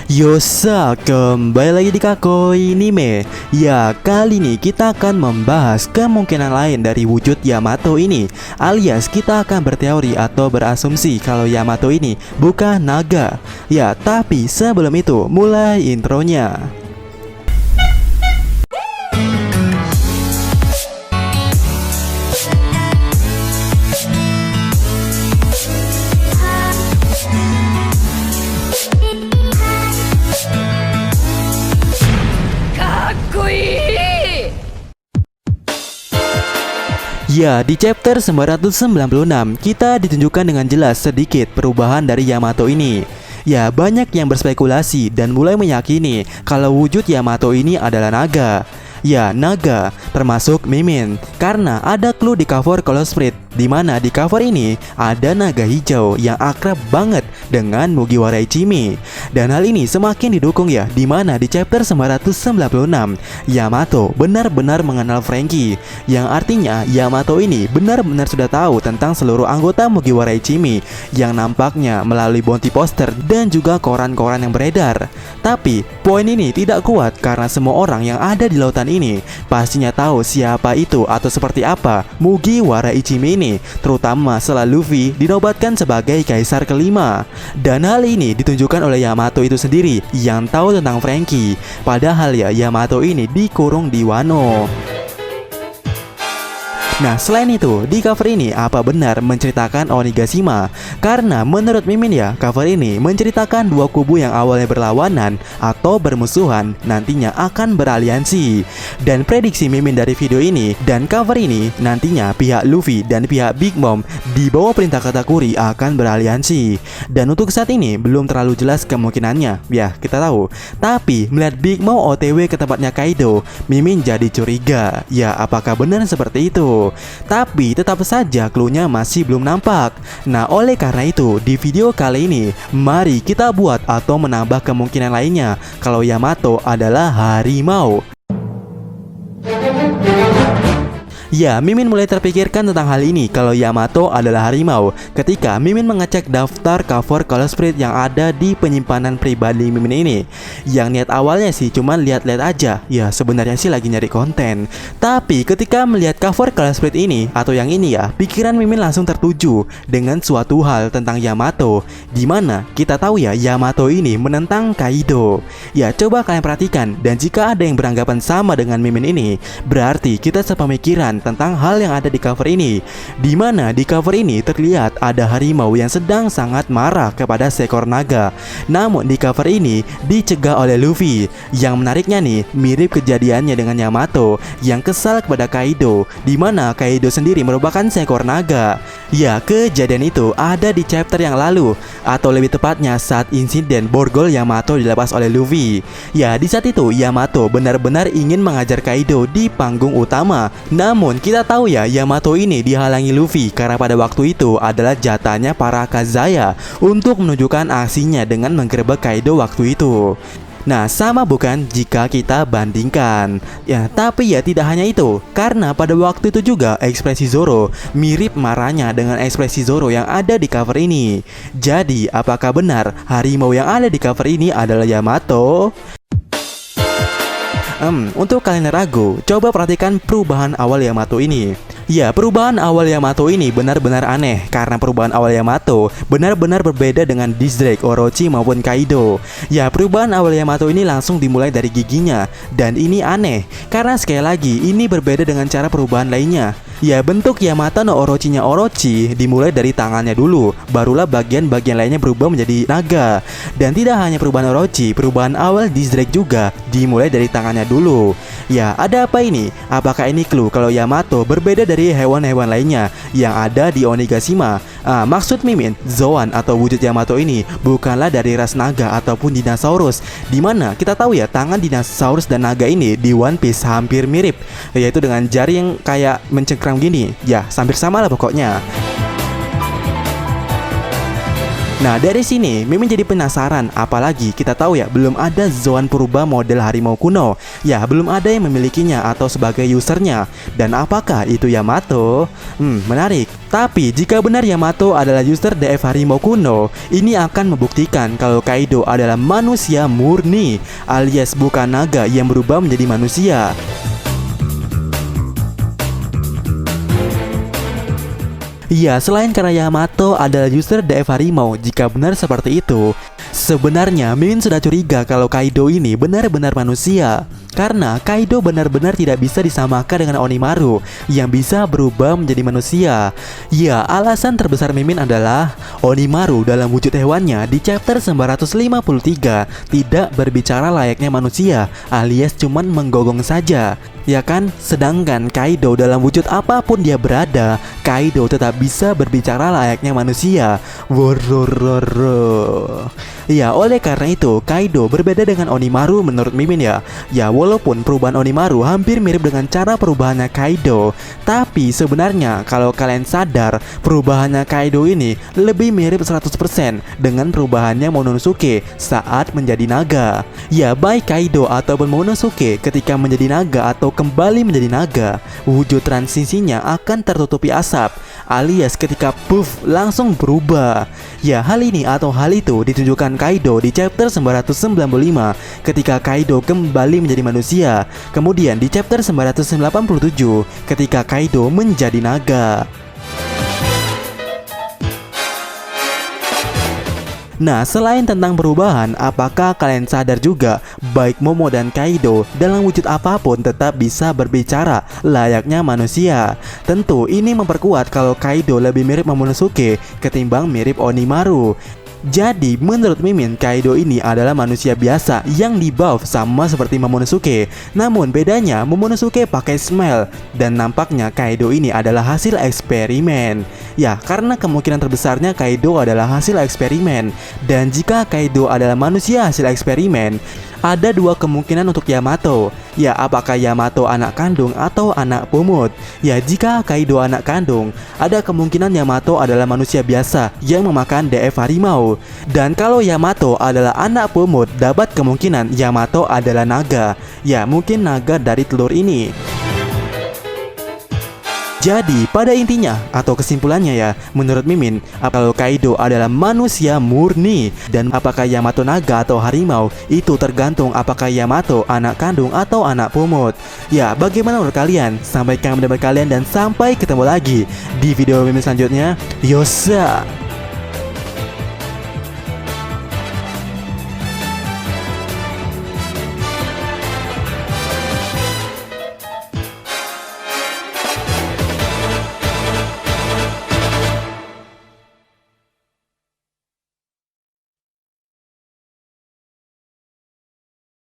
Yosa, kembali lagi di Kakoi Anime. Ya, kali ini kita akan membahas kemungkinan lain dari wujud Yamato ini. Alias kita akan berteori atau berasumsi kalau Yamato ini bukan naga. Ya, tapi sebelum itu, mulai intronya. Ya, di chapter 996 kita ditunjukkan dengan jelas sedikit perubahan dari Yamato ini. Ya, banyak yang berspekulasi dan mulai meyakini kalau wujud Yamato ini adalah naga. Ya, naga, termasuk Mimin. Karena ada clue di cover Colour Spirit, di mana di cover ini ada naga hijau yang akrab banget dengan Mugiwara Ichimi. Dan hal ini semakin didukung ya, di mana di chapter 996 Yamato benar-benar mengenal Franky, yang artinya Yamato ini benar-benar sudah tahu tentang seluruh anggota Mugiwara Ichimi yang nampaknya melalui bounty poster dan juga koran-koran yang beredar. Tapi poin ini tidak kuat karena semua orang yang ada di lautan ini pastinya tahu siapa itu atau seperti apa Mugiwara Ichimi ini, terutama setelah Luffy dinobatkan sebagai kaisar kelima. Dan hal ini ditunjukkan oleh Yamato itu sendiri yang tahu tentang Franky. Padahal ya, Yamato ini dikurung di Wano. Nah, selain itu, di cover ini apa benar menceritakan Onigashima? Karena menurut Mimin ya, cover ini menceritakan dua kubu yang awalnya berlawanan atau bermusuhan nantinya akan beraliansi. Dan prediksi Mimin dari video ini dan cover ini, nantinya pihak Luffy dan pihak Big Mom di bawah perintah Katakuri akan beraliansi. Dan untuk saat ini belum terlalu jelas kemungkinannya, ya kita tahu. Tapi melihat Big Mom OTW ke tempatnya Kaido, Mimin jadi curiga. Ya, apakah benar seperti itu? Tapi tetap saja clue-nya masih belum nampak. Nah, oleh karena itu, di video kali ini mari kita buat atau menambah kemungkinan lainnya kalau Yamato adalah harimau. Ya, Mimin mulai terpikirkan tentang hal ini kalau Yamato adalah harimau ketika Mimin mengecek daftar cover Colour Spirit yang ada di penyimpanan pribadi Mimin ini. Yang niat awalnya sih cuma lihat-lihat aja. Ya, sebenarnya sih lagi nyari konten. Tapi ketika melihat cover Colour Spirit ini atau yang ini ya, pikiran Mimin langsung tertuju dengan suatu hal tentang Yamato, dimana kita tahu ya Yamato ini menentang Kaido. Ya, coba kalian perhatikan, dan jika ada yang beranggapan sama dengan Mimin ini, berarti kita sepemikiran tentang hal yang ada di cover ini, di mana di cover ini terlihat ada harimau yang sedang sangat marah kepada seekor naga. Namun di cover ini dicegah oleh Luffy. Yang menariknya nih, mirip kejadiannya dengan Yamato yang kesal kepada Kaido, di mana Kaido sendiri merupakan seekor naga. Ya, kejadian itu ada di chapter yang lalu, atau lebih tepatnya saat insiden borgol Yamato dilepas oleh Luffy. Ya, di saat itu Yamato benar-benar ingin mengajar Kaido di panggung utama. Namun kita tahu ya, Yamato ini dihalangi Luffy karena pada waktu itu adalah jatahnya para Kazaya untuk menunjukkan aksinya dengan menggerebek Kaido waktu itu. Nah, sama bukan jika kita bandingkan? Ya, tapi ya tidak hanya itu. Karena pada waktu itu juga ekspresi Zoro mirip marahnya dengan ekspresi Zoro yang ada di cover ini. Jadi, apakah benar harimau yang ada di cover ini adalah Yamato? Untuk kalian ragu, coba perhatikan perubahan awal Yamato ini. Ya, perubahan awal Yamato ini benar-benar aneh karena perubahan awal Yamato benar-benar berbeda dengan Drake, Orochi maupun Kaido. Ya, perubahan awal Yamato ini langsung dimulai dari giginya, dan ini aneh karena sekali lagi ini berbeda dengan cara perubahan lainnya. Ya, bentuk Yamato no Orochinya Orochi dimulai dari tangannya dulu, barulah bagian-bagian lainnya berubah menjadi naga. Dan tidak hanya perubahan Orochi, perubahan awal Drake juga dimulai dari tangannya dulu. Ya, ada apa ini? Apakah ini clue kalau Yamato berbeda dari hewan-hewan lainnya yang ada di Onigashima? Maksud Mimin, Zoan atau wujud Yamato ini bukanlah dari ras naga ataupun dinosaurus, dimana kita tahu ya tangan dinosaurus dan naga ini di One Piece hampir mirip, yaitu dengan jari yang kayak mencengkram gini. Ya, hampir sama lah pokoknya. Nah dari sini Mimin jadi penasaran, apalagi kita tahu ya belum ada Zoan purba model harimau kuno. Ya belum ada yang memilikinya atau sebagai usernya. Dan apakah itu Yamato? Menarik. Tapi jika benar Yamato adalah user DF harimau kuno, ini akan membuktikan kalau Kaido adalah manusia murni, alias bukan naga yang berubah menjadi manusia. Ya, selain karena Yamato adalah user DF harimau, jika benar seperti itu, sebenarnya Mimin sudah curiga kalau Kaido ini benar-benar manusia. Karena Kaido benar-benar tidak bisa disamakan dengan Onimaru yang bisa berubah menjadi manusia. Ya, alasan terbesar Mimin adalah Onimaru dalam wujud hewannya di chapter 953 tidak berbicara layaknya manusia, alias cuman menggonggong saja. Ya kan? Sedangkan Kaido dalam wujud apapun dia berada, Kaido tetap bisa berbicara layaknya manusia. Worororo. Ya, oleh karena itu Kaido berbeda dengan Onimaru menurut Mimin ya. Ya, walaupun perubahan Onimaru hampir mirip dengan cara perubahannya Kaido, tapi sebenarnya kalau kalian sadar, perubahannya Kaido ini lebih mirip 100% dengan perubahannya Momonosuke saat menjadi naga. Ya, baik Kaido ataupun Momonosuke ketika menjadi naga atau kembali menjadi naga, wujud transisinya akan tertutupi asap, alias ketika puff langsung berubah. Ya, hal ini atau hal itu ditunjukkan Kaido di chapter 995 ketika Kaido kembali menjadi manusia. Kemudian di chapter 997 ketika Kaido menjadi naga. Nah, selain tentang perubahan, apakah kalian sadar juga baik Momo dan Kaido dalam wujud apapun tetap bisa berbicara layaknya manusia? Tentu ini memperkuat kalau Kaido lebih mirip Momonosuke ketimbang mirip Onimaru. Jadi menurut Mimin, Kaido ini adalah manusia biasa yang di buff sama seperti Momonosuke. Namun bedanya Momonosuke pakai smile dan nampaknya Kaido ini adalah hasil eksperimen. Ya, karena kemungkinan terbesarnya Kaido adalah hasil eksperimen. Dan jika Kaido adalah manusia hasil eksperimen, ada dua kemungkinan untuk Yamato. Ya, apakah Yamato anak kandung atau anak pungut? Ya, jika Kaido anak kandung, ada kemungkinan Yamato adalah manusia biasa yang memakan DF harimau. Dan kalau Yamato adalah anak pungut, dapat kemungkinan Yamato adalah naga. Ya, mungkin naga dari telur ini. Jadi pada intinya atau kesimpulannya ya, menurut Mimin, kalau Kaido adalah manusia murni dan apakah Yamato naga atau harimau itu tergantung apakah Yamato anak kandung atau anak pungut. Ya, bagaimana menurut kalian? Sampaikan pendapat kalian dan sampai ketemu lagi di video Mimin selanjutnya. Yosa.